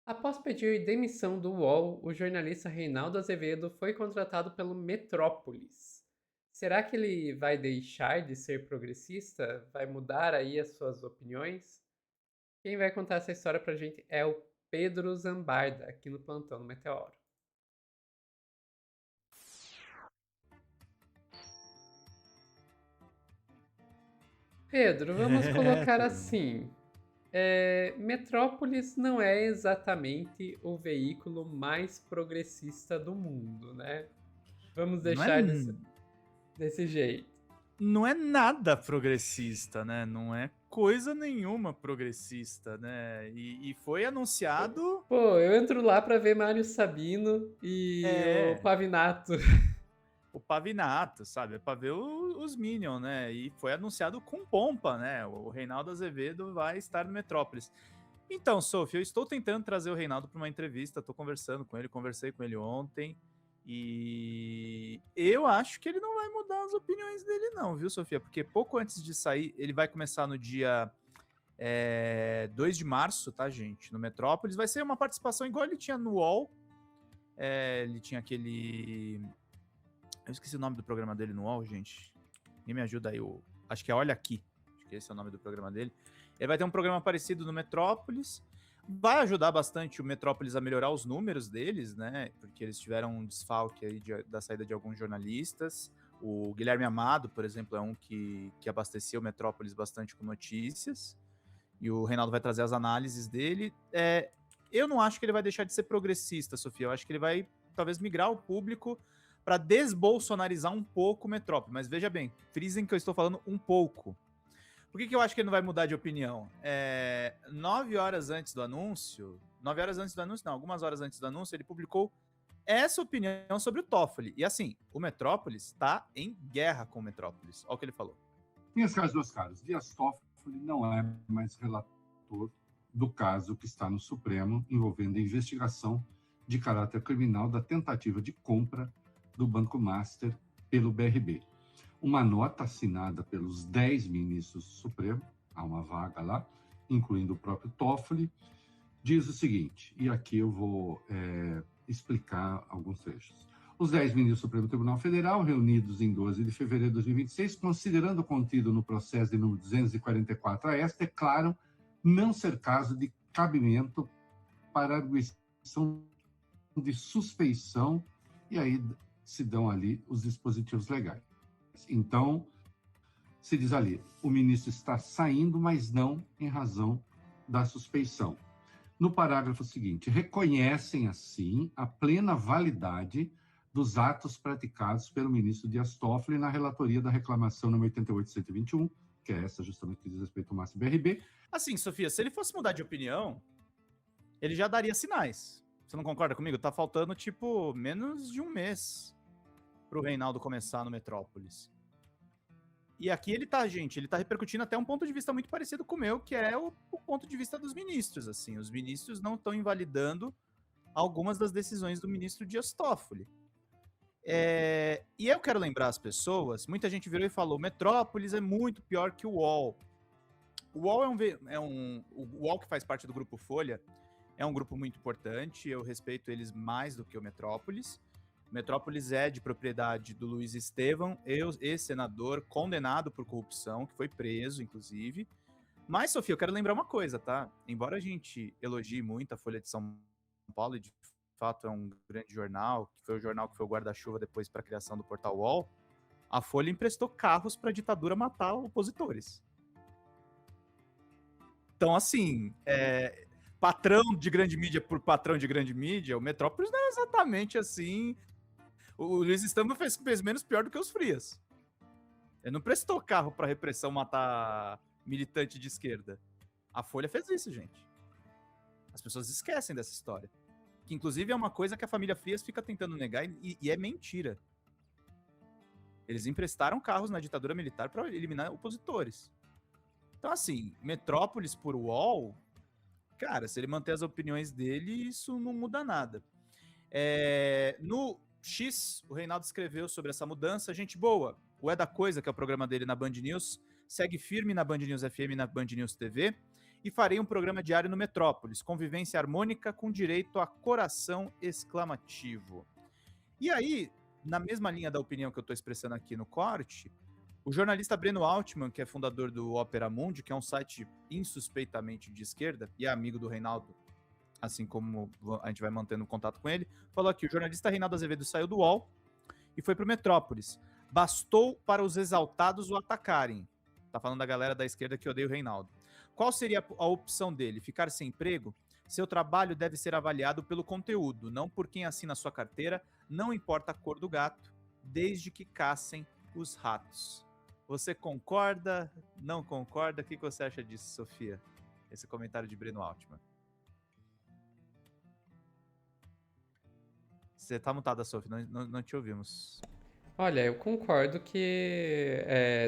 Após pedir demissão do UOL, o jornalista Reinaldo Azevedo foi contratado pelo Metrópolis. Será que ele vai deixar de ser progressista? Vai mudar aí as suas opiniões? Quem vai contar essa história pra gente é o Pedro Zambarda, aqui no Plantão do Meteoro. Pedro, vamos colocar assim. Metrópolis não é exatamente o veículo mais progressista do mundo, né? Vamos Não é, deixar desse jeito. não é nada progressista, né? Não é coisa nenhuma progressista, né? E foi anunciado. Pô, eu entro lá pra ver Mário Sabino e o É, Pavinato. o Pavinato, sabe? É pra ver os Minions, né? E foi anunciado com pompa, né? O Reinaldo Azevedo vai estar no Metrópolis. Então, Sophie, eu estou tentando trazer o Reinaldo para uma entrevista, estou conversando com ele, conversei com ele ontem, e eu acho que ele não vai mudar as opiniões dele não, viu, Sofia? Porque pouco antes de sair, ele vai começar no dia 2 de março, tá, gente? No Metrópolis. Vai ser uma participação igual ele tinha no UOL. Ele tinha aquele... Eu esqueci o nome do programa dele no UOL, gente. Quem me ajuda aí? Acho que é Olha Aqui. Acho que esse é o nome do programa dele. Ele vai ter um programa parecido no Metrópolis. Vai ajudar bastante o Metrópolis a melhorar os números deles, né? Porque eles tiveram um desfalque aí da saída de alguns jornalistas. O Guilherme Amado, por exemplo, é um que abasteceu o Metrópolis bastante com notícias. E o Reinaldo vai trazer as análises dele. Eu não acho que ele vai deixar de ser progressista, Sofia. Eu acho que ele vai talvez migrar o público para desbolsonarizar um pouco o Metrópole. Mas veja bem, frisem que eu estou falando um pouco. Por que eu acho que ele não vai mudar de opinião? 9 horas antes do anúncio, 9 horas antes do anúncio, não, algumas horas antes do anúncio, ele publicou essa opinião sobre o Toffoli. E assim, o Metrópolis está em guerra com o Metrópolis. Olha o que ele falou. Minhas caras, meus caros, Dias Toffoli não é mais relator do caso que está no Supremo envolvendo a investigação de caráter criminal da tentativa de compra do Banco Master pelo BRB. Uma nota assinada pelos 10 ministros do Supremo, há uma vaga lá, incluindo o próprio Toffoli, diz o seguinte, e aqui eu vou explicar alguns trechos. Os 10 ministros do Supremo Tribunal Federal, reunidos em 12 de fevereiro de 2026, considerando o contido no processo de número 244 AS, declaram não ser caso de cabimento para arguição de suspeição, e aí se dão ali os dispositivos legais. Então, se diz ali, o ministro está saindo, mas não em razão da suspeição. No parágrafo seguinte, reconhecem, assim, a plena validade dos atos praticados pelo ministro Dias Toffoli na relatoria da reclamação número 88.121, que é essa justamente que diz respeito ao Master BRB. Assim, Sofia, se ele fosse mudar de opinião, ele já daria sinais. Você não concorda comigo? Tá faltando, tipo, menos de um mês pro Reinaldo começar no Metrópolis. E aqui ele tá, gente, ele tá repercutindo até um ponto de vista muito parecido com o meu, que é o ponto de vista dos ministros, assim. Os ministros não estão invalidando algumas das decisões do ministro Dias Toffoli. E eu quero lembrar as pessoas, muita gente virou e falou, Metrópolis é muito pior que o UOL. O UOL o UOL, que faz parte do Grupo Folha, é um grupo muito importante, eu respeito eles mais do que o Metrópolis. O Metrópolis é de propriedade do Luiz Estevão, ex-senador, condenado por corrupção, que foi preso, inclusive. Mas, Sofia, eu quero lembrar uma coisa, tá? Embora a gente elogie muito a Folha de São Paulo, e de fato é um grande jornal, que foi o jornal que foi o guarda-chuva depois para a criação do portal UOL, a Folha emprestou carros para a ditadura matar opositores. Então, assim, patrão de grande mídia por patrão de grande mídia, o Metrópolis não é exatamente assim. O Luiz Estevão fez menos pior do que os Frias. Ele não prestou carro para repressão matar militante de esquerda. A Folha fez isso, gente. As pessoas esquecem dessa história. Que, inclusive, é uma coisa que a família Frias fica tentando negar e é mentira. Eles emprestaram carros na ditadura militar para eliminar opositores. Então, assim, Metrópolis por UOL, cara, se ele manter as opiniões dele, isso não muda nada. No X, o Reinaldo escreveu sobre essa mudança. Gente boa, o É da Coisa, que é o programa dele na Band News, segue firme na Band News FM e na Band News TV. e farei um programa diário no Metrópolis, convivência harmônica com direito a coração exclamativo. E aí, na mesma linha da opinião que eu estou expressando aqui no corte, o jornalista Breno Altman, que é fundador do Opera Mundi, que é um site insuspeitamente de esquerda e é amigo do Reinaldo, assim como a gente vai mantendo contato com ele, falou aqui: o jornalista Reinaldo Azevedo saiu do UOL e foi para o Metrópolis. Bastou para os exaltados o atacarem. Tá falando da galera da esquerda que odeia o Reinaldo. Qual seria a opção dele? Ficar sem emprego? Seu trabalho deve ser avaliado pelo conteúdo, não por quem assina a sua carteira, não importa a cor do gato, desde que caçem os ratos. Você concorda? Não concorda? O que você acha disso, Sofia? Esse comentário de Breno Altman. Você tá mutada, Sofia, não te ouvimos. Olha, eu concordo que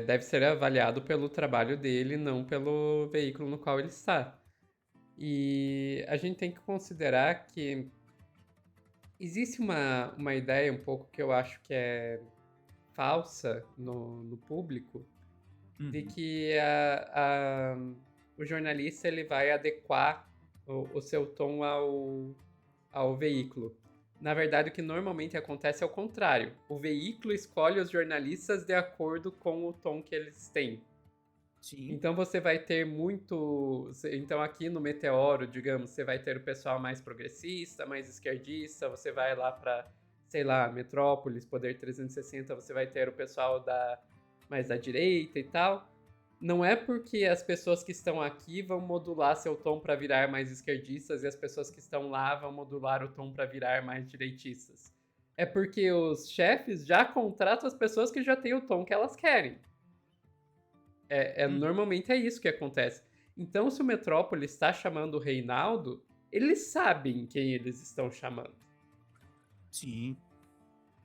deve ser avaliado pelo trabalho dele, não pelo veículo no qual ele está. E a gente tem que considerar que existe uma ideia um pouco que eu acho que é falsa no público, de que o jornalista ele vai adequar o seu tom ao veículo. Na verdade, o que normalmente acontece é o contrário. O veículo escolhe os jornalistas de acordo com o tom que eles têm. Sim. Então você vai ter muito... Então aqui no Meteoro, digamos, você vai ter o pessoal mais progressista, mais esquerdista, você vai lá para, sei lá, Metrópolis, Poder 360, você vai ter o pessoal mais da direita e tal. Não é porque as pessoas que estão aqui vão modular seu tom para virar mais esquerdistas e as pessoas que estão lá vão modular o tom para virar mais direitistas. É porque os chefes já contratam as pessoas que já têm o tom que elas querem. Normalmente é isso que acontece. Então, se o Metrópolis está chamando o Reinaldo, eles sabem quem eles estão chamando. Sim.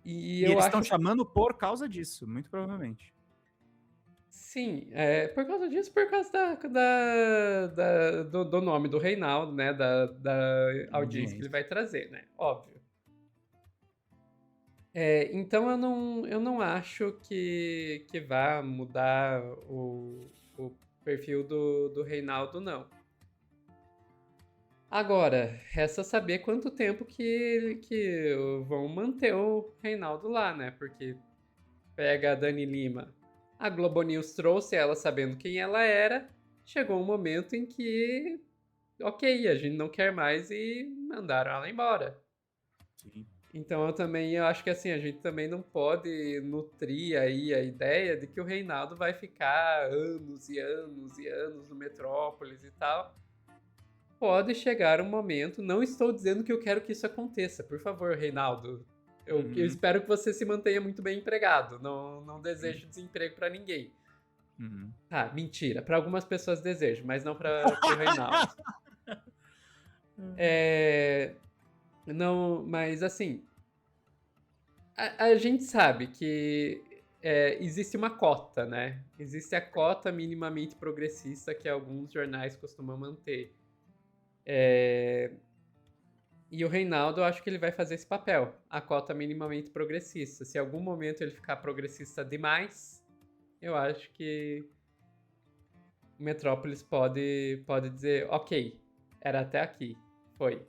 E eles estão chamando por causa disso, muito provavelmente. Sim, por causa disso, por causa do nome do Reinaldo, né? Da audiência que ele vai trazer, né? Óbvio. Então eu não acho que vá mudar o perfil do Reinaldo, não. Agora, resta saber quanto tempo que vão manter o Reinaldo lá, né? Porque pega a Dani Lima. A Globo News trouxe ela sabendo quem ela era. Chegou um momento em que, ok, a gente não quer mais e mandaram ela embora. Sim. Então eu acho que assim, a gente também não pode nutrir aí a ideia de que o Reinaldo vai ficar anos e anos e anos no Metrópolis e tal. Pode chegar um momento, não estou dizendo que eu quero que isso aconteça, por favor, Reinaldo. Eu espero que você se mantenha muito bem empregado. Não desejo desemprego pra ninguém. Ah, mentira. Pra algumas pessoas desejo, mas não para o Reinaldo. Não, mas assim, a gente sabe que existe uma cota, né? Existe a cota minimamente progressista que alguns jornais costumam manter. E o Reinaldo, eu acho que ele vai fazer esse papel, a cota minimamente progressista. Se em algum momento ele ficar progressista demais, eu acho que o Metrópolis pode dizer, ok, era até aqui, foi.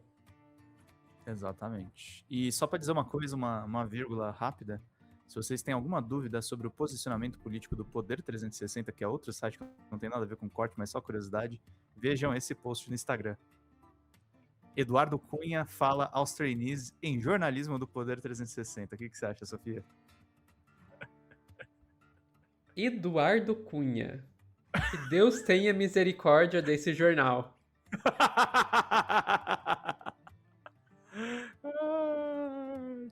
Exatamente. E só para dizer uma coisa, uma vírgula rápida, se vocês têm alguma dúvida sobre o posicionamento político do Poder 360, que é outro site que não tem nada a ver com corte, mas só curiosidade, vejam esse post no Instagram. Eduardo Cunha fala aos trainees em jornalismo do Poder 360. O que você acha, Sofia? Eduardo Cunha. Que Deus tenha misericórdia desse jornal.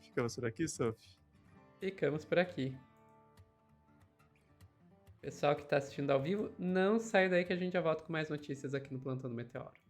Ficamos por aqui, Sophie? Ficamos por aqui. Pessoal que está assistindo ao vivo, não sai daí que a gente já volta com mais notícias aqui no Plantão do Meteoro.